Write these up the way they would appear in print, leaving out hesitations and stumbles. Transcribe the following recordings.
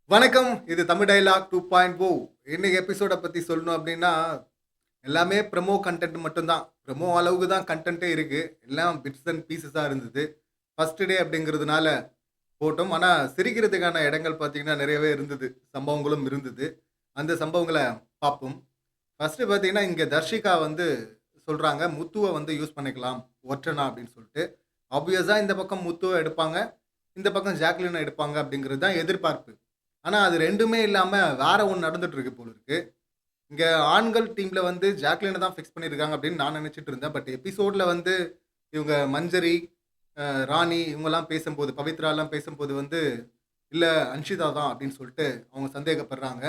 வணக்கம். இது தமிழ் டயலாக் 2.0. இன்னைக்கு எபிசோட பத்தி சொல்லணும் அப்டின்னா, எல்லாமே ப்ரமோ கன்டென்ட் மட்டும் தான். ப்ரமோ அளவுக்கு தான் கன்டென்ட்டே இருக்கு. எல்லாம் பிட்ஸ் அண்ட் பீஸஸா இருந்தது. ஃபர்ஸ்ட் டே அப்டிங்கிறதுனால போட்டோம். ஆனா, சிரிக்கிறதுக்கான இடங்கள் பார்த்தீங்கன்னா, நெறையவே இருந்தது. சம்பவங்களும் இருந்தது. அந்த சம்பவங்கள பார்ப்போம். ஃபர்ஸ்ட்டு பார்த்தீங்கன்னா, இங்க தர்ஷிகா வந்து சொல்றாங்க, முத்துவ வந்து யூஸ் பண்ணிக்கலாம். ஒற்றனா அப்டின்னு சொல்ட்டு. ஆப்வியஸா இந்த பக்கம் முத்துவ எடுப்பாங்க. இந்த பக்கம் ஜாக்லின எடுப்பாங்க அப்டிங்கிறது தான் எதிர்பார்ப்பு. ஆனா, அது 2மே இல்லாம வேற ஒண்ணு நடந்துட்டு இருக்கு போல இருக்கு. இங்க ஆண்கள் டீம்ல வந்து ஜாக்லின தான் ஃபிக்ஸ் பண்ணியிருக்காங்க அப்படின்னு நான் நினைச்சுட்டு இருந்தேன். பட் எபிசோட்ல வந்து இவங்க மஞ்சரி, ராணி இவங்கலாம் பேசும்போது, பவித்ராலாம் பேசும்போது வந்து, "இல்ல அன்ஷிதா தான்" அப்படின்னு சொல்லிட்டு அவங்க சந்தேகப்படுறாங்க.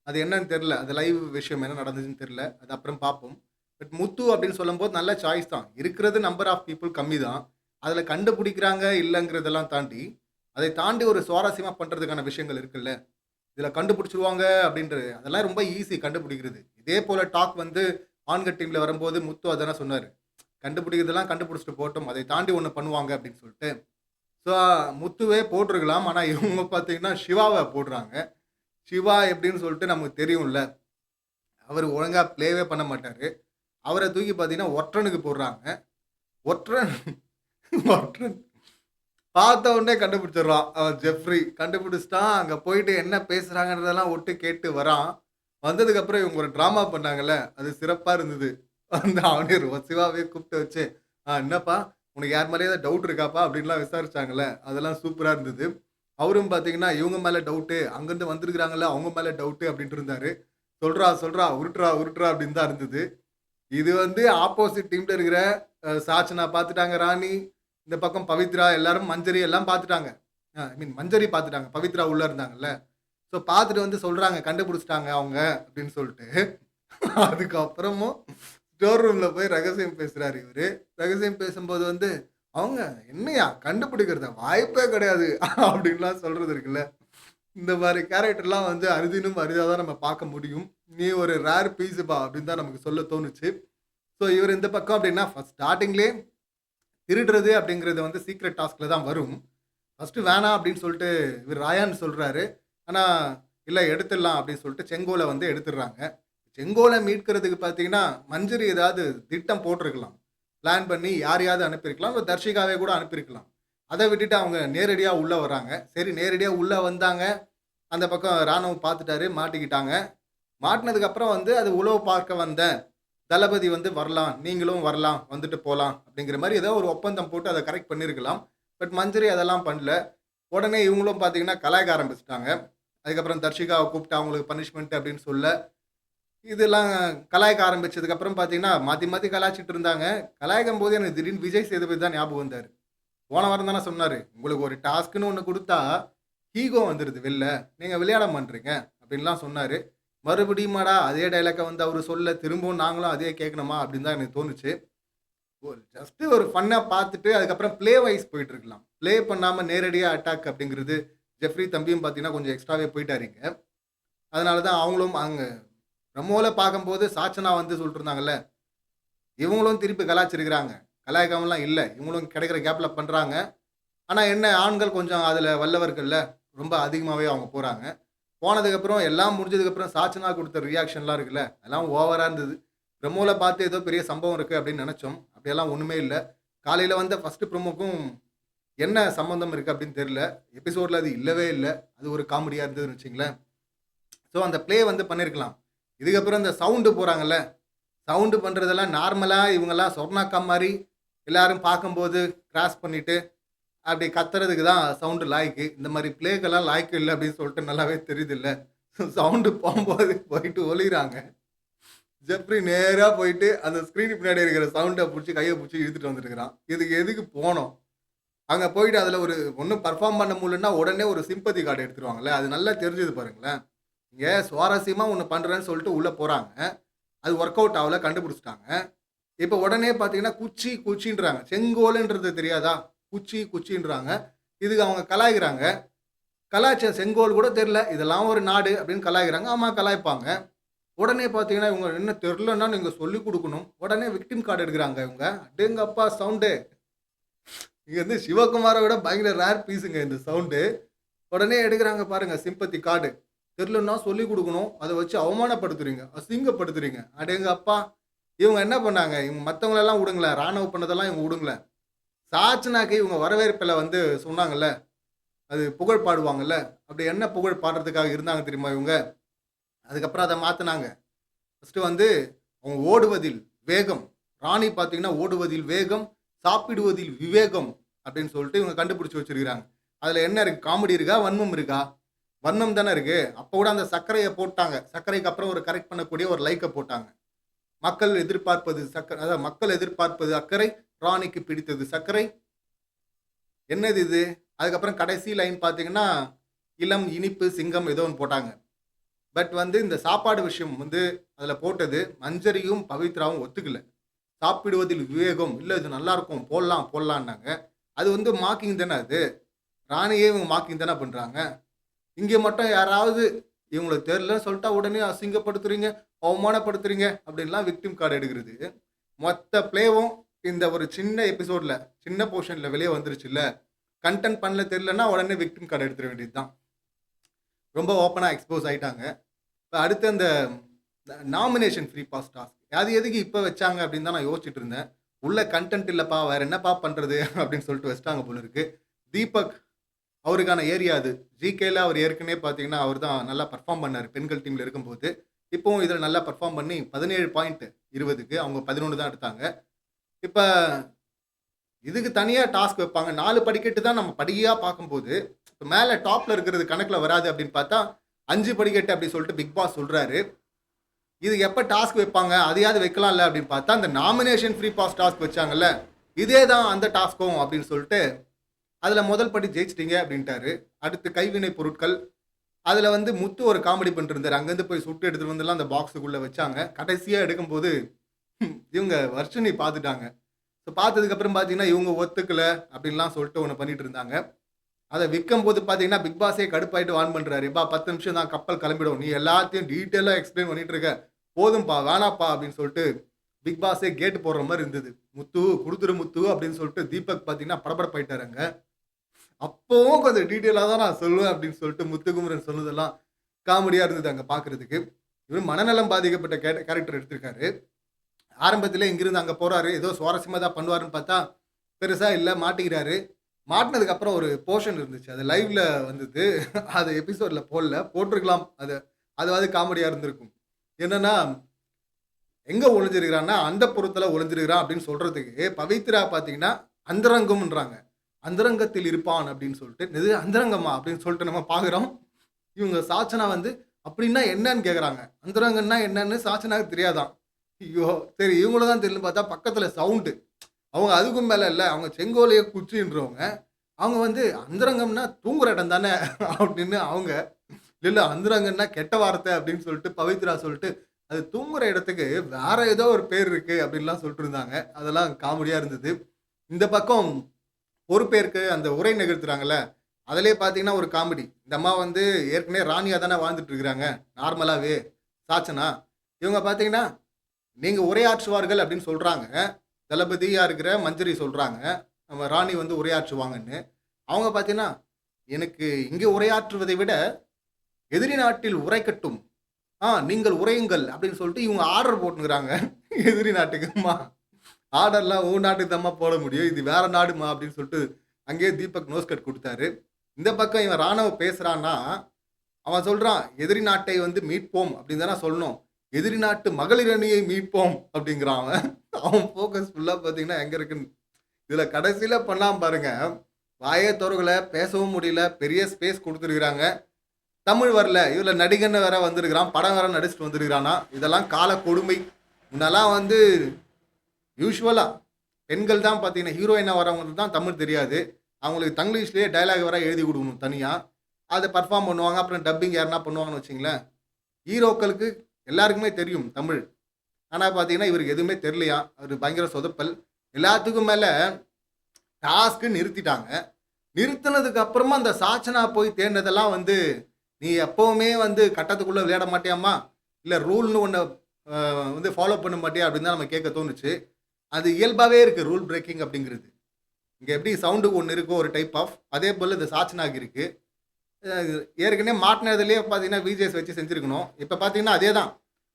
அது என்னன்னு தெரியல. அது லைவ் விஷயம் என்ன நடந்ததுன்னு தெரியல. அது அப்புறம் பார்ப்போம். பட் முத்து அப்படின்னு சொல்லும்போது நல்ல சாய்ஸ் தான். இருக்கிறது நம்பர் ஆஃப் பீப்பிள் கம்மி தான். அதுல கண்டுபிடிக்கிறாங்க இல்லங்கிறதெல்லாம் தாண்டி, அதை தாண்டி ஒரு சுவாரஸ்யமா பண்றதுக்கான விஷயங்கள் இருக்குல்ல. இதில கண்டுபிடிச்சுருவாங்க அப்படின்றது. அதெல்லாம் ரொம்ப ஈஸி கண்டுபிடிக்கிறது. இதே போல டாக் வந்து ஆண்கள் டீம்ல வரும்போது முத்து அதானே சொன்னாரு. கண்டுபிடிக்கிறதெல்லாம் கண்டுபிடிச்சுட்டு போட்டும். அதை தாண்டி ஒண்ணு பண்ணுவாங்க அப்படின்னு சொல்லிட்டு. ஸோ முத்துவே போட்டுருக்கலாம். ஆனா இவங்க பார்த்தீங்கன்னா சிவாவ போடுறாங்க. சிவா எப்படின்னு சொல்லிட்டு நமக்கு தெரியும்ல. அவரு ஒழுங்கா ப்ளேவே பண்ண மாட்டாரு. அவர தூக்கி பார்த்தீங்கன்னா ஒற்றனுக்கு போடுறாங்க. ஒற்றன் ஒற்றன் பார்த்த உடனே கண்டுபிடிச்சிடுறான். அவன் ஜெஃப்ரி. கண்டுபிடிச்சுட்டான். அங்க போயிட்டு என்ன பேசுறாங்கன்றதெல்லாம் ஒட்டு கேட்டு வரான். வந்ததுக்கப்புறம் இவங்க ஒரு ட்ராமா பண்ணாங்கல்ல, அது சிறப்பா இருந்தது. அந்த அவனே சிவாவே கூப்பிட்டு வச்சு, என்னப்பா உனக்கு யார் மேலயாவது டவுட் இருக்காப்பா?" அப்படின்லாம் விசாரிச்சாங்கல்ல, அதெல்லாம் சூப்பரா இருந்தது. அவரும் பார்த்தீங்கன்னா, இவங்க மேல டவுட்டு, அங்கருந்து வந்திருக்கிறாங்கல்ல, அவங்க மேல டவுட்டு அப்படின்ட்டு இருந்தாரு. "சொல்றா, சொல்றா, உருட்டுறா, உருட்டுறா" அப்படின்னு தான் இருந்தது. இது வந்து ஆப்போசிட் டீம்ல இருக்கிற சாச்சனா பார்த்துட்டாங்க, ராணி. இந்த பக்கம் பவித்ரா எல்லாரும் மஞ்சரி எல்லாம் பார்த்துட்டாங்க. ஐ மீன் மஞ்சரி பார்த்துட்டாங்க. பவித்ரா உள்ள இருந்தாங்கல்ல. ஸோ பார்த்துட்டு வந்து சொல்றாங்க, கண்டுபிடிச்சுட்டாங்க அவங்க அப்படின்னு சொல்லிட்டு. அதுக்கப்புறமும் ஸ்டோர் ரூம்ல போய் ரகசியம் பேசுறாரு இவரு. ரகசியம் பேசும்போது வந்து, அவங்க "என்னய்யா கண்டுபிடிக்கிறதா? வாய்ப்பே கிடையாது" அப்படின்லாம் சொல்றது இருக்குல்ல. இந்த மாரி கேரக்டர்லாம் வந்து அரிதினும் அரிதா தான் நம்ம பார்க்க முடியும். "நீ ஒரு ரேர் பீஸுப்பா" அப்படின்னு தான் நமக்கு சொல்ல தோணுச்சு. ஸோ இவரு இந்த பக்கம் அப்படின்னா, ஃபர்ஸ்ட் ஸ்டார்ட்டிங்லயே திருடுறது அப்படிங்கிறது வந்து சீக்ரெட் டாஸ்க்ல தான் வரும். ஃபர்ஸ்ட்டு வேணாம் அப்படின்னு சொல்லிட்டு இவரு ராயான் சொல்றாரு. ஆனா, இல்ல எடுத்துடலாம் அப்படின்னு சொல்லிட்டு செங்கோல வந்து எடுத்துடுறாங்க. செங்கோல மீட்கிறதுக்கு பார்த்தீங்கன்னா, மஞ்சரி ஏதாவது திட்டம் போட்டிருக்கலாம். பிளான் பண்ணி யாரையாவது அனுப்பியிருக்கலாம். இல்ல தர்ஷிகாவே கூட அனுப்பியிருக்கலாம். அத விட்டுட்டு அவங்க நேரடியா உள்ள வராங்க. சரி நேரடியா உள்ள வந்தாங்க. அந்த பக்கம் ராணுவம் பார்த்துட்டாரு, மாட்டிக்கிட்டாங்க. மாட்டுனதுக்கு அப்புறம் வந்து அது உளவு பார்க்க வந்தேன். தளபதி வந்து வரலாம். நீங்களும் வரலாம். வந்துட்டு போலாம். அப்படிங்கிற மாரி ஏதோ ஒரு ஒப்பந்தம் போட்டு அத கரெக்ட் பண்ணியிருக்கலாம். பட் மஞ்சரி அதெல்லாம் பண்ணல. உடனே இவங்களும் பார்த்தீங்கன்னா கலாய்க்க ஆரம்பிச்சுட்டாங்க. அதுக்கப்புறம் தர்ஷிகாவ கூப்பிட்டு அவங்களுக்கு பனிஷ்மென்ட் அப்படின்னு சொல்ல, இதெல்லாம் கலாய்க்க ஆரம்பிச்சதுக்கப்புறம் பார்த்தீங்கன்னா, மாத்தி மாத்தி கலாய்ச்சிட்டு இருந்தாங்க. கலாய்க்கும்போது எனக்கு திடீர்னு விஜய் சேதுபதி தான் ஞாபகம் வந்தாரு. போன வாரம் தானே சொன்னாரு, "உங்களுக்கு ஒரு டாஸ்க்ன்னு ஒண்ணு குடுத்தா, ஈகோ வந்துருது வெளில. நீங்க விளையாட மாட்றீங்க." அப்படின்லாம் சொன்னாரு. மறுபடியுமாடா அதே டயலாக்க வந்து அவரு சொல்ல, திரும்பவும் நாங்களும் அதே கேட்கணுமா? அப்படின்னு தான் எனக்கு தோணுச்சு. ஒரு ஜஸ்ட் ஒரு ஃபன்னா பார்த்துட்டு, அதுக்கப்புறம் ப்ளே வைஸ் போயிட்டுருக்கலாம். ப்ளே பண்ணாம நேரடியா அட்டாக் அப்படிங்கிறது, ஜெஃப்ரி தம்பியும் பார்த்தீங்கன்னா, கொஞ்சம் எக்ஸ்ட்ராவே போயிட்டாரு இங்க. அதனால தான் அவங்களும் அங்க ப்ரமோல பார்க்கும்போது சாச்சனா வந்து சொல்லிட்டுருந்தாங்கல்ல, இவங்களும் திருப்பி கலாய்ச்சிருக்கிறாங்க. கலாய்க்காமலாம் இல்ல. இவங்களும் கிடைக்கிற கேப்ல பண்றாங்க. ஆனா என்ன ஆண்கள் கொஞ்சம் அதுல வல்லவர்கள்ல. ரொம்ப அதிகமாவே அவங்க போறாங்க. போனதுக்கப்புறம் எல்லாம் முடிஞ்சதுக்கப்புறம் சாச்சனா குடுத்த ரியாக்ஷன்லாம் இருக்குல்ல, அதெல்லாம் ஓவரா இருந்தது. ப்ரமோல பார்த்து ஏதோ பெரிய சம்பவம் இருக்கு அப்படின்னு நெனச்சோம். அப்படியெல்லாம் ஒண்ணுமே இல்ல. காலையில வந்த ஃபர்ஸ்ட் ப்ரோமோக்கும் என்ன சம்மந்தம் இருக்கு அப்படின்னு தெரியல. எபிசோட்ல அது இல்லவே இல்ல. அது ஒரு காமெடியா இருந்ததுன்னு வச்சுக்கங்களேன். ஸோ அந்த ப்ளே வந்து பண்ணியிருக்கலாம். இதுக்கப்புறம் இந்த சவுண்ட் போறாங்கல்ல, சவுண்ட் பண்றதெல்லாம் நார்மலா இவங்கலாம் சொர்ணாக்கா மாரி எல்லாரும் பார்க்கும்போது கிராஸ் பண்ணிட்டு, அப்படி கத்துறதுக்கு தான் சவுண்ட் லாய்க்கு. இந்த மாரி ப்ளேக்கெல்லாம் லாய்க்கு இல்ல அப்படின்னு சொல்லிட்டு நல்லாவே தெரியுதுல்ல. சவுண்ட் போம்போது போயிட்டு ஒளியிறாங்க. ஜெஃப்ரி நேரா போயிட்டு அந்த ஸ்க்ரீன் பின்னாடி இருக்கிற சவுண்ட புடிச்சு கைய புடிச்சு இழுத்துட்டு வந்துட்டுருக்கான். இதுக்கு எதுக்கு போனோம்? அங்க போயிட்டு அதுல ஒரு ஒண்ணும் பெர்ஃபார்ம் பண்ண முடியலன்னா, உடனே ஒரு சிம்பத்தி கார்ட் எடுத்துருவாங்கல்ல. அது நல்லா தெரிஞ்சது பாருங்களேன். இங்க சுவாரஸ்யமா ஒண்ணு பண்றேன்னு சொல்லிட்டு உள்ள போறாங்க. அது வொர்க் அவுட் ஆவல கண்டுபிடிச்சுட்டாங்க. இப்ப உடனே பார்த்தீங்கன்னா, குச்சி குச்சின்றாங்க. செங்கோலுன்றது தெரியாதா? குச்சி குச்சின்றாங்க. இதுக்கு அவங்க கலாய்க்கிறாங்க. கலாய்ச்ச செங்கோல் கூட தெரியல. இதெல்லாம் ஒரு நாடு அப்படின்னு கலாய்க்கிறாங்க. ஆமா கலாய்ப்பாங்க. உடனே பார்த்தீங்கன்னா, இவங்க என்ன தெரியலன்னா நீங்க சொல்லிக் குடுக்கணும். உடனே விக்டிம் கார்ட் எடுக்குறாங்க இவங்க. அடேங்கப்பா சவுண்டு! இங்க வந்து சிவகுமார விட பயங்கர ரேர் பீஸுங்க இந்த சவுண்டு. உடனே எடுக்குறாங்க பாருங்க சிம்பத்தி கார்டு. தெரியலன்னா சொல்லிக் குடுக்கணும். அத வச்சு அவமானப்படுத்துறீங்க, அசிங்கப்படுத்துறீங்க. அடேங்கப்பா! இவங்க என்ன பண்ணாங்க? இவங்க மத்தவங்களெல்லாம் விடுங்களேன். ராணுவ பண்ணதெல்லாம் இவங்க விடுங்களேன். சாச்சனாக்கு இவங்க வரவேற்புல வந்து சொன்னாங்கல்ல, அது புகழ் பாடுவாங்கல்ல. அப்படி என்ன புகழ் பாடுறதுக்காக இருந்தாங்க தெரியுமா இவங்க? அதுக்கப்புறம் அத மாத்துனாங்க. ஃபர்ஸ்ட்டு வந்து அவங்க ஓடுவதில் வேகம். ராணி பார்த்தீங்கன்னா, ஓடுவதில் வேகம், சாப்பிடுவதில் விவேகம் அப்படின்னு சொல்லிட்டு இவங்க கண்டுபிடிச்சு வச்சிருக்காங்க. அதுல என்ன இருக்கு? காமெடி இருக்கா? வன்மம் இருக்கா? வன்மம் தானே இருக்கு. அப்ப கூட அந்த சர்க்கரைய போட்டாங்க. சர்க்கரைக்கு அப்புறம் ஒரு கரெக்ட் பண்ணக்கூடிய ஒரு லைக்க போட்டாங்க. மக்கள் எதிர்பார்ப்பது அதாவது மக்கள் எதிர்பார்ப்பது அக்கறை, ராணிக்கு பிடித்தது சர்க்கரை. என்னது இது? அதுக்கப்புறம் கடைசி லைன் பார்த்தீங்கன்னா, இளம், இனிப்பு, சிங்கம் ஏதோ ஒண்ணு போட்டாங்க. பட் வந்து இந்த சாப்பாடு விஷயம் வந்து அதுல போட்டது மஞ்சரியும், பவித்ராவும் ஒத்துக்கல. சாப்பிடுவதில் விவேகம், இல்ல இது நல்லாருக்கும் போடலாம் போடலான்னாங்க. அது வந்து மார்க்கிங் தானே அது. ராணியே இவங்க மார்க்கிங் தானே பண்றாங்க. இங்க மட்டும் யாராவது இவங்களுக்கு தெரியலன்னு சொல்லிட்டா உடனே அசிங்கப்படுத்துறீங்க, அவமானப்படுத்துறீங்க அப்படின்லாம் விக்டிம் கார்டு எடுக்கிறது. மொத்த பிளேவும் இந்த ஒரு சின்ன எபிசோட்ல, சின்ன போர்ஷன்ல வெளிய வந்துருச்சுல்ல. கன்டென்ட் பண்ணல தெரியலன்னா உடனே விக்டிம் கார்டு எடுத்துற வேண்டியது தான். ரொம்ப ஓப்பனா எக்ஸ்போஸ் ஆயிட்டாங்க. இப்ப அடுத்து அந்த நாமினேஷன் ஃப்ரீ பாஸ் டாஸ்க். அது எதுக்கு இப்ப வச்சாங்க அப்படின்னு தான் நான் யோசிச்சுட்டு இருந்தேன். உள்ள கன்டென்ட் இல்லப்பா, வேற என்னப்பா பண்றது அப்படின்னு சொல்லிட்டு வச்சுட்டாங்க போல இருக்கு. தீபக் அவருக்கான ஏரியா அது. ஜிகேல அவர் ஏற்கனவே பார்த்தீங்கன்னா, அவர் தான் நல்லா பெர்ஃபார்ம் பண்ணாரு பெண்கள் டீம்ல இருக்கும்போது. இப்பவும் இதில நல்லா பெர்ஃபார்ம் பண்ணி 17 பாயிண்ட் 20க்கு அவங்க 11 தான் எடுத்தாங்க. இப்ப இதுக்கு தனியா டாஸ்க் வைப்பாங்க. 4 படிக்கட்டு தான் நம்ம படியா பார்க்கும்போது, இப்ப மேல டாப்ல இருக்கிறது கணக்குல வராது அப்படின்னு பார்த்தா, 5 படிக்கட்டு அப்படி சொல்லிட்டு பிக் பாஸ் சொல்றாரு. இது எப்ப டாஸ்க் வைப்பாங்க? அதையாவது வைக்கலாம்ல அப்படின்னு பார்த்தா, அந்த நாமினேஷன் ஃப்ரீ பாஸ் டாஸ்க் வச்சாங்கல்ல, இதே தான் அந்த டாஸ்க்கும் அப்படின்னு சொல்லிட்டு அதுல முதல் படி ஜெயிச்சிட்டீங்க அப்படின்ட்டாரு. அடுத்து கைவினை பொருட்கள். அதுல வந்து முத்து ஒரு காமெடி பண்ணிட்டு இருந்தாரு. அங்கருந்து போய் சுட்டு எடுத்துட்டு வந்துலாம் அந்த பாக்ஸுக்குள்ள வச்சாங்க. கடைசியா எடுக்கும்போது இவங்க வர்ஷினி பார்த்துட்டாங்க. ஸோ பார்த்ததுக்கு அப்புறம் பார்த்தீங்கன்னா, இவங்க ஒத்துக்கல அப்படின்லாம் சொல்லிட்டு ஒண்ணு பண்ணிட்டு இருந்தாங்க. அத விக்கும்போது பார்த்தீங்கன்னா, பிக் பாஸே கடுப்பாயிட்டு வார்ன் பண்றாரு. "எப்பா 10 நிமிஷம் தான் கப்பல் கிளம்பிடும். நீ எல்லாத்தையும் டீட்டெயிலா எக்ஸ்பிளைன் பண்ணிட்டு இருக்க. போதும்பா, வேணாம்ப்பா" அப்படின்னு சொல்லிட்டு பிக் பாஸே கேட் போடுற மாரி இருந்தது. "முத்து குடுத்துரு முத்து" அப்படின்னு சொல்லிட்டு தீபக் பார்த்தீங்கன்னா படபடப்பாயிட்டாருங்க. அப்பவும் கொஞ்சம் டீட்டெயிலா தான் நான் சொல்லுவேன் அப்படின்னு சொல்லிட்டு முத்துக்குமரன் சொன்னதெல்லாம் காமெடியா இருந்தது அங்க பார்க்கறதுக்கு. இவரு மனநலம் பாதிக்கப்பட்ட கேரக்டர் எடுத்திருக்காரு. ஆரம்பத்திலே இங்கிருந்து அங்க போறாரு. ஏதோ சுவாரஸ்யமா தான் பண்ணுவாருன்னு பார்த்தா, பெருசா இல்ல மாட்டிக்கிறாரு. மாட்டுனதுக்கு அப்புறம் ஒரு போர்ஷன் இருந்துச்சு. அது லைவ்ல வந்தது. அது எபிசோட்ல போடல. போட்டிருக்கலாம். அதாவது காமெடியா இருந்திருக்கும். என்னன்னா, எங்க ஒளிஞ்சிருக்கிறான்னா, அந்தப்புறத்துல ஒளிஞ்சிருக்கிறான் அப்படின்னு சொல்றதுக்கு பவித்ரா பார்த்தீங்கன்னா, அந்தரங்கம்ன்றாங்க. அந்தரங்கத்தில் இருப்பான் அப்படின்னு சொல்லிட்டு, "என்னது அந்தரங்கமா?" அப்படின்னு சொல்லிட்டு நம்ம பார்க்குறோம். இவங்க சாச்சனா வந்து, "அப்படின்னா என்னன்னு?" கேட்குறாங்க. அந்தரங்கம்ன்னா என்னன்னு சாச்சனாக்கு தெரியாதாம். ஐயோ! சரி இவங்கள தான் தெரியலன்னு பார்த்தா பக்கத்துல சவுண்டு. அவங்க அதுக்கும் மேல இல்ல. அவங்க செங்கோலைய குச்சின்றவங்க. அவங்க வந்து அந்தரங்கம்ன்னா தூங்குற இடம் தானே அப்படின்னு அவங்க. இல்ல அந்தரங்கம்ன்னா கெட்ட வார்த்தை அப்படின்னு சொல்லிட்டு பவித்ரா சொல்லிட்டு, அது தூங்குற இடத்துக்கு வேற ஏதோ ஒரு பேர் இருக்கு அப்படின்லாம் சொல்லிட்டு இருந்தாங்க. அதெல்லாம் காமெடியா இருந்தது. இந்த பக்கம் பொறுப்பேற்க அந்த உரை நிகழ்த்துறாங்கல்ல, அதிலேயே பார்த்தீங்கன்னா ஒரு காமெடி. இந்த அம்மா வந்து ஏற்கனவே ராணியா தானே வாழ்ந்துட்டு இருக்கிறாங்க. நார்மலாவே. சாச்சனா. இவங்க பார்த்தீங்கன்னா, நீங்க உரையாற்றுவார்கள் அப்படின்னு சொல்றாங்க. தளபதியா இருக்கிற மஞ்சரி சொல்றாங்க. நம்ம ராணி வந்து உரையாற்றுவாங்கன்னு. அவங்க பார்த்தீங்கன்னா, எனக்கு இங்கே உரையாற்றுவதை விட எதிரி நாட்டில் உரைக்கட்டும். நீங்கள் உரையுங்கள் அப்படின்னு சொல்லிட்டு இவங்க ஆர்டர் போட்டுருக்காங்க. எதிரி நாட்டுக்கு. அம்மா ஆர்டர்லாம் உன் நாட்டுக்கு தாம்மா போட முடியும். இது வேற நாடுமா அப்படின்னு சொல்லிட்டு அங்கேயே தீபக் நோஸ் கட் குடுத்தாரு. இந்த பக்கம் இவன் ராணுவ பேசுறான்னா, அவன் சொல்றான், "எதிரி நாட்டை வந்து மீட்போம்" அப்படின்னு தானே சொல்லணும். "எதிரி நாட்டு மகளிர் அணியை மீட்போம்" அப்படிங்கிறான் அவன். அவன் ஃபோக்கஸ் ஃபுல்லா பார்த்தீங்கன்னா எங்க இருக்குன்னு. இதுல கடைசியில பண்ணான் பாருங்க. வாயே தொறக்கல, பேசவும் முடியல. பெரிய ஸ்பேஸ் குடுத்துருக்காங்க. தமிழ் வரல. இதுல நடிகன்னு வேற வந்திருக்கிறான். படம் வேற நடிச்சுட்டு வந்திருக்கிறானா. இதெல்லாம் கால கொடுமை. முன்னலாம் வந்து யூசுவலா பெண்கள் தான் பார்த்தீங்கன்னா, ஹீரோயினா வரவங்களுக்கு தான் தமிழ் தெரியாது. அவங்களுக்கு தங்கிலீஷ்லயே டயலாக் வேற எழுதி குடுக்கணும் தனியா. அத பெர்ஃபார்ம் பண்ணுவாங்க. அப்புறம் டப்பிங் யாருனா பண்ணுவாங்கன்னு வச்சுக்கங்களேன். ஹீரோக்களுக்கு எல்லாருக்குமே தெரியும் தமிழ். ஆனா பார்த்தீங்கன்னா, இவருக்கு எதுவுமே தெரியலையாம். அவரு பயங்கர சொதப்பல். எல்லாத்துக்கும் மேல டாஸ்க்கு நிறுத்திட்டாங்க. நிறுத்துனதுக்கு அப்புறமா அந்த சாச்சனா போய் தேடுனதெல்லாம் வந்து, "நீ எப்பவுமே வந்து கட்டத்துக்குள்ள விளையாட மாட்டியாம்மா? இல்ல ரூல்ன்னு ஒண்ண வந்து ஃபாலோ பண்ண மாட்டியா?" அப்படின்னு தான் நம்ம கேட்க தோணுச்சு. அது இயல்பாவே இருக்கு ரூல் பிரேக்கிங் அப்படிங்கிறது. இங்க எப்படி சவுண்டுக்கு ஒண்ணு இருக்கோ ஒரு டைப் ஆஃப், அதே போல இந்த சாச்சனாக்கு இருக்கு. ஏற்கனவே மாட்டினதுலேயே பார்த்தீங்கன்னா விஜேஎஸ் வச்சு செஞ்சுருக்கணும். இப்போ பார்த்தீங்கன்னா அதே தான்.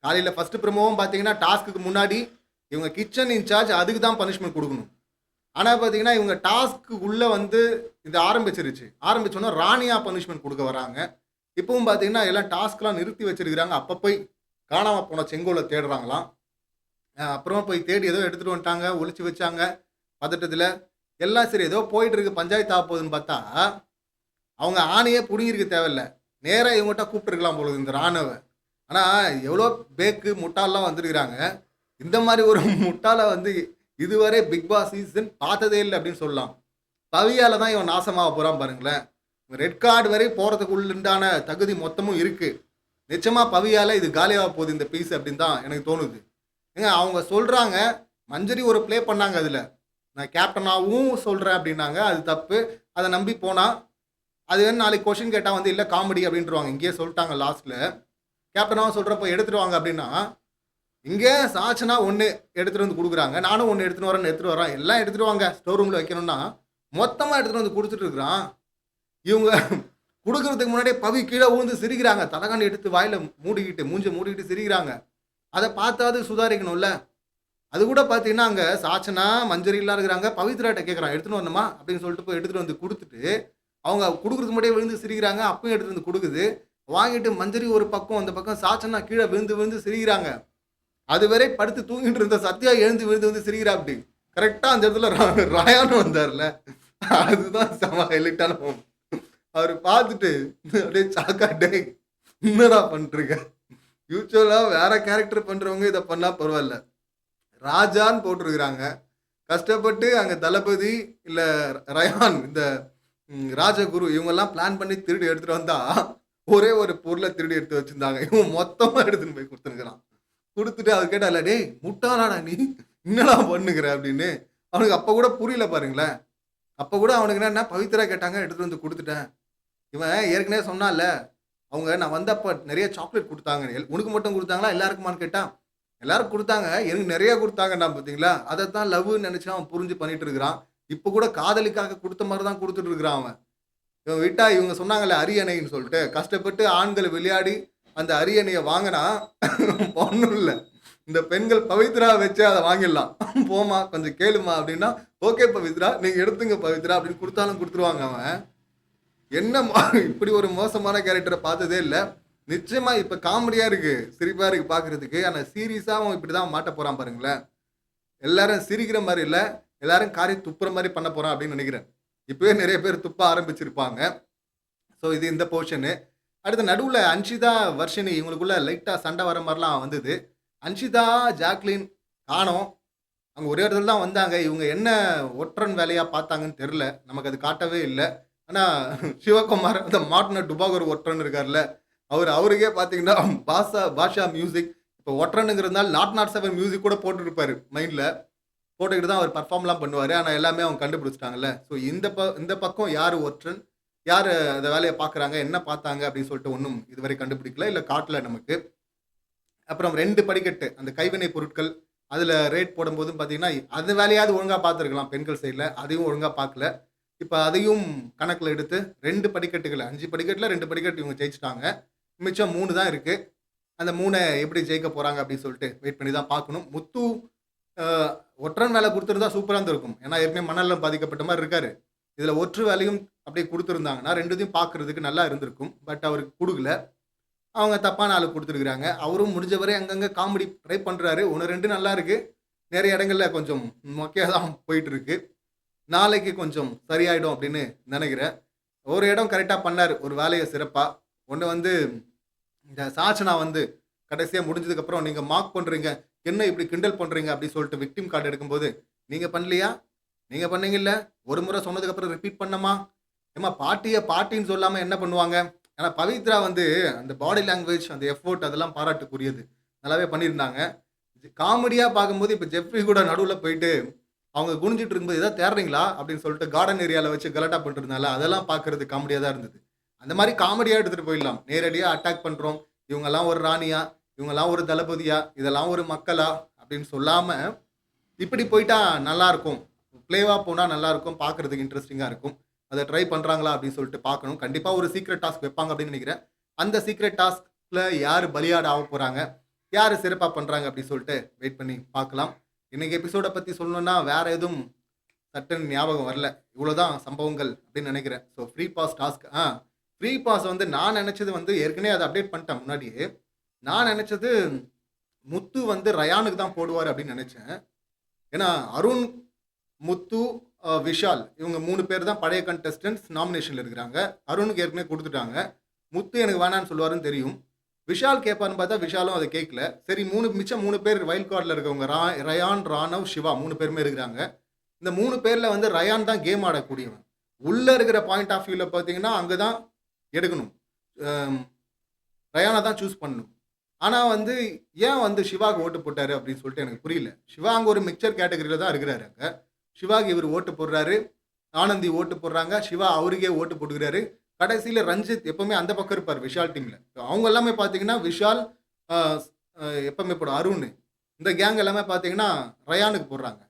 காலையில் ஃபஸ்ட்டு ப்ரோமோவும் பார்த்தீங்கன்னா டாஸ்க்குக்கு முன்னாடி இவங்க கிச்சன் இன்சார்ஜ் அதுக்கு தான் பனிஷ்மெண்ட் கொடுக்கணும். ஆனால் பார்த்தீங்கன்னா இவங்க டாஸ்க்கு உள்ளே வந்து இது ஆரம்பிச்சிருச்சு. ஆரம்பிச்சோன்னா ராணியா பனிஷ்மெண்ட் கொடுக்க வராங்க. இப்பவும் பார்த்தீங்கன்னா எல்லாம் டாஸ்க்லாம் நிறுத்தி வச்சிருக்கிறாங்க. அப்போ போய் காணாமல் போன செங்கோலை தேடுறாங்களாம். அப்புறமா போய் தேடி ஏதோ எடுத்துகிட்டு வந்துட்டாங்க, ஒளிச்சு வச்சாங்க பதட்டத்தில். எல்லாம் சரி ஏதோ போயிட்டு இருக்கு, பஞ்சாயத்து ஆக போகுதுன்னு பார்த்தா அவங்க ஆணையே பிடுங்கிருக்க தேவையில்ல, நேராக இவங்ககிட்ட கூப்பிட்டுருக்கலாம் போலுது இந்த ராணுவ. ஆனால் எவ்வளோ பேக்கு முட்டாலாம் வந்திருக்கிறாங்க. இந்த மாதிரி ஒரு முட்டாளை வந்து இதுவரை பிக் பாஸ் சீசன் பார்த்ததே இல்லை அப்படின்னு சொல்லலாம். பவியால் தான் இவன் நாசமாக போகிறான் பாருங்களேன். ரெட் கார்டு வரை போகிறதுக்குள்ளான தகுதி மொத்தமும் இருக்குது. நிச்சயமாக பவியால் இது காலியாக போகுது இந்த பீஸ் அப்படின்னு தான் எனக்கு தோணுது. ஏங்க அவங்க சொல்கிறாங்க மஞ்சரி ஒரு ப்ளே பண்ணாங்க, அதில் நான் கேப்டனாகவும் சொல்கிறேன் அப்படின்னாங்க. அது தப்பு. அதை நம்பி போனால் அது வேணும் நாளைக்கு கொஷின் கேட்டால் வந்து இல்லை காமெடி அப்படின்ட்டுருவாங்க. இங்கேயே சொல்லிட்டாங்க லாஸ்ட்டில். கேப்டனாகவும் சொல்கிறப்போ எடுத்துகிட்டு வாங்க அப்படின்னா, இங்கே சாச்சனா ஒன்று எடுத்துகிட்டு வந்து கொடுக்குறாங்க, நானும் ஒன்று எடுத்துகிட்டு வரேன்னு எடுத்துகிட்டு வரேன், எல்லாம் எடுத்துகிட்டு வாங்க ஸ்டோர் ரூமில் வைக்கணும்னா மொத்தமாக எடுத்துகிட்டு வந்து கொடுத்துட்டு இருக்கிறான். இவங்க கொடுக்கறதுக்கு முன்னாடியே பவி கீழே ஊந்து சிரிக்கிறாங்க, தலைகாண்டி எடுத்து வாயில் மூடிக்கிட்டு மூஞ்சை மூடிக்கிட்டு சிரிக்கிறாங்க. அதை பார்த்தாவது சுதாரிக்கணும்ல. அது கூட பார்த்தீங்கன்னா அங்கே சாச்சனா மஞ்சரிலாம் இருக்கிறாங்க. பவித்ராட்ட கேட்குறான் எடுத்துகிட்டு வரணுமா அப்படின்னு சொல்லிட்டு போய் எடுத்துகிட்டு வந்து கொடுத்துட்டு அவங்க கொடுக்குறதுக்கு முன்னாடியே விழுந்து சிரிக்கிறாங்க. அப்பயும் எடுத்துகிட்டு வந்து கொடுக்குது. வாங்கிட்டு மஞ்சரி ஒரு பக்கம், அந்த பக்கம் சாச்சனா கீழே விழுந்து விழுந்து சிரிக்கிறாங்க. அதுவரை படுத்து தூங்கிட்டு இருந்த சத்யா எழுந்து விழுந்து வந்து சிரிக்கிறா. அப்படி கரெக்டாக அந்த இடத்துல ராயானும் வந்தார்ல, அதுதான் செம ஹைலைட்டான. அவர் பார்த்துட்டு அப்படியே சாக்காட்டே என்னடா பண்ணிருக்க. யூஸ்வலாக வேற கேரக்டர் பண்ணுறவங்க இதை பண்ணால் பரவாயில்ல, ராஜான்னு போட்டிருக்கிறாங்க. கஷ்டப்பட்டு அங்கே தளபதி இல்லை ரயான் இந்த ராஜகுரு இவங்கெல்லாம் பிளான் பண்ணி திருடி எடுத்துகிட்டு வந்தா ஒரே ஒரு பொருளை திருடி எடுத்து வச்சுருந்தாங்க. இவன் மொத்தமாக எடுத்துன்னு போய் கொடுத்துருக்குறான். கொடுத்துட்டு அவர் கேட்டால, டேய் முட்டாளாடா நீ என்னடா பண்ணுகிற அப்படின்னு. அவனுக்கு அப்போ கூட புரியல பாருங்களேன். அப்போ கூட அவனுக்கு என்ன பவித்ரா கேட்டாங்க எடுத்துகிட்டு வந்து கொடுத்துட்டேன். இவன் ஏற்கனவே சொன்னால அவங்க நான் வந்தப்போ நிறைய சாக்லேட் கொடுத்தாங்க, உனக்கு மட்டும் கொடுத்தாங்களா எல்லாருக்குமான்னு கேட்டான். எல்லாரும் கொடுத்தாங்க, எனக்கு நிறைய கொடுத்தாங்கண்ணா பார்த்தீங்களா. அதை தான் லவ்னு நினச்சி அவன் புரிஞ்சு பண்ணிட்டு இருக்கிறான். இப்போ கூட காதலிக்காக கொடுத்த மாதிரி தான் கொடுத்துட்டு இருக்கிறான் அவன். இவன் விட்டா இவங்க சொன்னாங்கல்ல அரியணைன்னு சொல்லிட்டு, கஷ்டப்பட்டு ஆண்கள் விளையாடி அந்த அரியணையை வாங்கினா ஒன்றும் இல்லை, இந்த பெண்கள் பவித்ரா வச்சு அதை வாங்கிடலாம். போமா கொஞ்சம் கேளுமா அப்படின்னா, ஓகே பவித்ரா நீங்கள் எடுத்துங்க பவித்ரா அப்படின்னு கொடுத்தாலும் கொடுத்துருவாங்க. அவன் என்ன இப்படி ஒரு மோசமான கேரக்டரை பார்த்ததே இல்லை. நிச்சயமா இப்போ காமெடியாக இருக்குது, சிரிப்பாக இருக்குது பார்க்குறதுக்கு. ஆனால் சீரியஸாக அவன் இப்படி தான் மாட்ட போகிறான் பாருங்களேன். எல்லாரும் சிரிக்கிற மாதிரி இல்லை, எல்லாரும் காரி துப்புற மாதிரி பண்ண போகிறான் அப்படின்னு நினைக்கிறேன். இப்போவே நிறைய பேர் துப்ப ஆரம்பிச்சிருப்பாங்க. ஸோ இது இந்த போர்ஷனு. அடுத்த நடுவில் அன்ஷிதா வர்ஷினி இவங்களுக்குள்ள லைட்டாக சண்டை வர மாதிரிலாம் வந்தது. அன்ஷிதா ஜாக்லின் காணோம். அவங்க ஒரே இடத்துல தான் வந்தாங்க. இவங்க என்ன ஒற்றன் வேலையாக பார்த்தாங்கன்னு தெரில, நமக்கு அது காட்டவே இல்லை. ஆனால் சிவகுமார் அந்த மாட்டின டுபாகர் ஒற்றன் இருக்கார்ல, அவருக்கே பார்த்தீங்கன்னா பாஷா மியூசிக் இப்போ ஒற்றனுங்கிறதுனால நாட் 7 மியூசிக் கூட போட்டுருப்பாரு மைண்டில், போட்டுக்கிட்டு தான் அவர் பர்ஃபார்ம்லாம் பண்ணுவார். ஆனால் எல்லாமே அவங்க கண்டுபிடிச்சிட்டாங்கல்ல. ஸோ இந்த பக்கம் யார் ஒற்றன், யார் அந்த வேலையை பார்க்குறாங்க, என்ன பார்த்தாங்க அப்படின்னு சொல்லிட்டு ஒன்றும் இதுவரை கண்டுபிடிக்கல, இல்லை காட்டல நமக்கு. அப்புறம் 2 படிக்கட்டு அந்த கைவினை பொருட்கள் அதில் ரேட் போடும்போதும் பார்த்தீங்கன்னா அந்த வேலையாவது ஒழுங்காக பார்த்துருக்கலாம் பெண்கள் சைடில், அதையும் ஒழுங்காக பார்க்கல. இப்போ அதையும் கணக்கில் எடுத்து 2 படிக்கட்டுகள், 5 படிக்கட்டில் 2 படிக்கட்டு இவங்க ஜெயிச்சிட்டாங்க. மிச்சம் 3 தான் இருக்குது. அந்த 3 எப்படி ஜெயிக்க போகிறாங்க அப்படின்னு சொல்லிட்டு வெயிட் பண்ணி தான் பார்க்கணும். முத்து ஒற்றன் வேலை கொடுத்துருந்தா சூப்பராக இருந்திருக்கும். ஏன்னா ஏற்கனவே மணலில் பாதிக்கப்பட்ட மாதிரி இருக்காரு. இதில் ஒற்று வேலையும் அப்படியே கொடுத்துருந்தாங்கன்னா 2த்தையும் பார்க்குறதுக்கு நல்லா இருந்திருக்கும். பட் அவருக்கு கொடுக்கல, அவங்க தப்பான ஆளுக்கு கொடுத்துருக்குறாங்க. அவரும் முடிஞ்சவரை அங்கங்கே காமெடி ட்ரை பண்ணுறாரு. 1-2 நல்லா இருக்குது, நிறைய இடங்களில் கொஞ்சம் மொக்கையாக தான் போயிட்டு இருக்கு. நாளைக்கு கொஞ்சம் சரியாயிடும் அப்படின்னு நினைக்கிறேன். ஒரு இடம் கரெக்டாக பண்ணார், ஒரு வேலையை சிறப்பாக. ஒன்று வந்து இந்த சாச்சனா வந்து கடைசியாக முடிஞ்சதுக்கப்புறம் நீங்கள் மார்க் பண்ணுறீங்க, என்ன இப்படி கிண்டல் பண்ணுறீங்க அப்படின்னு சொல்லிட்டு விக்டிம் கார்டு எடுக்கும்போது, நீங்கள் பண்ணலையா, நீங்கள் பண்ணீங்கல்ல, ஒரு முறை சொன்னதுக்கப்புறம் ரிப்பீட் பண்ணமா, ஏமா பாட்டின்னு சொல்லாமல் என்ன பண்ணுவாங்க. ஏன்னா பவித்ரா வந்து அந்த பாடி லாங்குவேஜ், அந்த எஃபோர்ட் அதெல்லாம் பாராட்டுக்குரியது, நல்லாவே பண்ணியிருந்தாங்க. காமெடியாக பார்க்கும்போது இப்போ ஜெஃப்ரி கூட நடுவில் போயிட்டு அவங்க குனிஞ்சிட்டு இருக்கும்போது எதாவது தேடுறீங்களா அப்படின்னு சொல்லிட்டு கார்டன் ஏரியாவில் வச்சு கலட்டா பண்ணிருந்தால அதெல்லாம் பார்க்கறது காமெடியாக தான் இருந்தது. அந்த மாதிரி காமெடியாக எடுத்துகிட்டு போயிடலாம். நேரடியாக அட்டாக் பண்ணுறோம், இவங்கெல்லாம் ஒரு ராணியா, இவங்கெல்லாம் ஒரு தளபதியா, இதெல்லாம் ஒரு மக்களா அப்படின்னு சொல்லாமல் இப்படி போயிட்டா நல்லாயிருக்கும். ப்ளேவாக போனால் நல்லாயிருக்கும், பார்க்குறதுக்கு இன்ட்ரெஸ்டிங்காக இருக்கும். அதை ட்ரை பண்ணுறாங்களா அப்படின்னு சொல்லிட்டு பார்க்கணும். கண்டிப்பாக ஒரு சீக்ரெட் டாஸ்க் வைப்பாங்க அப்படின்னு நினைக்கிறேன். அந்த சீக்ரெட் டாஸ்கில் யார் பலியாட ஆக போகிறாங்க, யார் சிறப்பாக பண்ணுறாங்க அப்படின்னு சொல்லிட்டு வெயிட் பண்ணி பார்க்கலாம். இன்னைக்கு எபிசோடை பற்றி சொல்லணும்னா வேற எதுவும் சட்டுன்னு ஞாபகம் வரல. இவ்வளோதான் சம்பவங்கள் அப்படின்னு நினைக்கிறேன். So free pass task free pass வந்து நான் நினச்சது வந்து ஏற்கனவே அதை அப்டேட் பண்ணிட்டேன் முன்னாடியே. நான் நினச்சது முத்து வந்து ரயானுக்கு தான் போடுவார் அப்படின்னு நினச்சேன். ஏன்னா அருண், முத்து, விஷால் இவங்க 3 பேர் தான் பழைய கண்டஸ்டன்ட்ஸ் நாமினேஷனில் இருக்கிறாங்க. அருணுக்கு ஏற்கனவே கொடுத்துட்டாங்க. முத்து எனக்கு வேணான்னு சொல்லுவாருன்னு தெரியும். விஷால் கேட்பான்னு பார்த்தா விஷாலும் அதை கேட்கல. சரி மிச்சம் 3 பேர் வைல்ட் கார்டில் இருக்கவங்க ரயான், ராணவ், சிவா 3 பேருமே இருக்கிறாங்க. இந்த 3 பேரில் வந்து ரயான் தான் கேம் ஆடக்கூடியவன். உள்ளே இருக்கிற பாயிண்ட் ஆஃப் வியூவில் பார்த்தீங்கன்னா அங்கே தான் எடுக்கணும். ரயானை தான் சூஸ் பண்ணணும். ஆனால் வந்து ஏன் வந்து சிவாக்கு ஓட்டு போட்டாரு அப்படின்னு சொல்லிட்டு எனக்கு புரியல. சிவா அங்கே ஒரு மிக்சர் கேட்டகரியில் தான் இருக்கிறாரு. அங்கே சிவாக்கு இவர் ஓட்டு போடுறாரு, ஆனந்தி ஓட்டு போடுறாங்க, சிவா அவருக்கே ஓட்டு போட்டுக்கிறாரு. கடைசியில் ரஞ்சித் எப்பவுமே அந்த பக்கம் இருப்பார் விஷால் டீமில். அவங்க எல்லாமே பார்த்தீங்கன்னா விஷால் எப்பவுமே போடும், அருண் இந்த கேங் எல்லாமே பார்த்தீங்கன்னா ரயானுக்கு போடுறாங்க.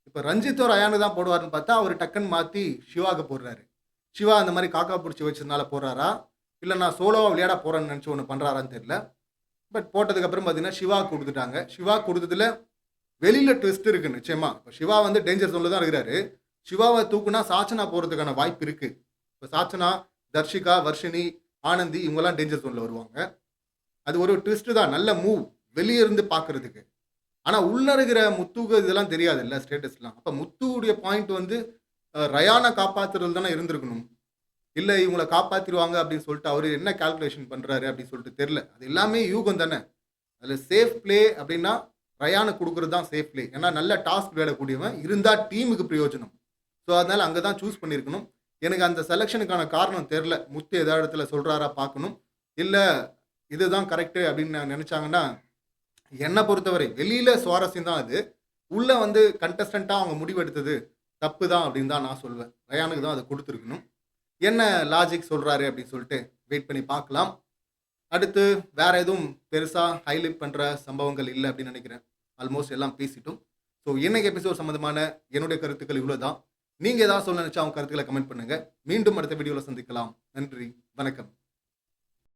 இப்போ ரஞ்சித்தோ ரயானுக்கு தான் போடுவார்னு பார்த்தா அவர் டக்குன்னு மாற்றி சிவாக்கு போடுறாரு. சிவா அந்த மாதிரி காக்கா பிடிச்சி வச்சதுனால போடுறாரா, இல்லை நான் சோலோவாக விளையாட போகிறேன்னு நினச்சி ஒன்று பண்ணுறாரான்னு தெரியல. பட் போட்டதுக்கப்புறம் பார்த்தீங்கன்னா சிவா கொடுத்துட்டாங்க. சிவா கொடுத்ததுல வெளியில் ட்விஸ்ட் இருக்குது நிச்சயமாக. இப்போ சிவா வந்து டேஞ்சர் ஜோனில் தான் இருக்கிறாரு. சிவாவை தூக்குனா சாச்சனா போகிறதுக்கான வாய்ப்பு இருக்குது. இப்போ சாச்சனா, தர்ஷிகா, வர்ஷினி, ஆனந்தி இவங்கெல்லாம் டேஞ்சர் ஜோனில் வருவாங்க. அது ஒரு ட்விஸ்ட்டு தான், நல்ல மூவ் வெளியே இருந்து பார்க்குறதுக்கு. ஆனால் உள்ளே இருக்கிற முத்துக்கு இதெல்லாம் தெரியாது இல்லை ஸ்டேட்டஸ்லாம். அப்போ முத்துவுடைய பாயிண்ட் வந்து ரயானை காப்பாற்றுறது தானே இருந்திருக்கணும். இல்லை இவங்களை காப்பாற்றிடுவாங்க அப்படின்னு சொல்லிட்டு அவர் என்ன கால்குலேஷன் பண்ணுறாரு அப்படின்னு சொல்லிட்டு தெரில. அது எல்லாமே யூகம் தானே. அதில் சேஃப் பிளே அப்படின்னா ரயானை கொடுக்குறது தான் சேஃப் பிளே. ஏன்னா நல்ல டாஸ்க் விளையாடக்கூடியவன் இருந்தால் டீமுக்கு பிரயோஜனம். ஸோ அதனால் அங்கே தான் சூஸ் பண்ணியிருக்கணும். எனக்கு அந்த செலெக்ஷனுக்கான காரணம் தெரில. முத்து ஏதாவது இடத்துல சொல்கிறாரா பார்க்கணும். இல்லை இதுதான் கரெக்டு அப்படின்னு நான் நினச்சாங்கன்னா, என்னை பொறுத்தவரை வெளியில் சுவாரஸ்யம் தான் அது. உள்ளே வந்து கண்டஸ்டண்ட்டாக அவங்க முடிவெடுத்தது தப்பு தான் அப்படின்னு தான் நான் சொல்வேன். ரயானுக்கு தான் அதை கொடுத்துருக்கணும். என்ன லாஜிக் சொல்கிறாரு அப்படின்னு சொல்லிட்டு வெயிட் பண்ணி பார்க்கலாம். அடுத்து வேற எதுவும் பெருசாக ஹைலைட் பண்ணுற சம்பவங்கள் இல்லை அப்படின்னு நினைக்கிறேன். ஆல்மோஸ்ட் எல்லாம் பேசிட்டோம். ஸோ இன்னைக்கு எபிசோட் சம்மந்தமான என்னுடைய கருத்துக்கள் இவ்வளோ தான். நீங்கள் ஏதாவது சொல்ல நினச்சா அவங்க கருத்துக்களை கமெண்ட் பண்ணுங்கள். மீண்டும் அடுத்த வீடியோவில் சந்திக்கலாம். நன்றி, வணக்கம்.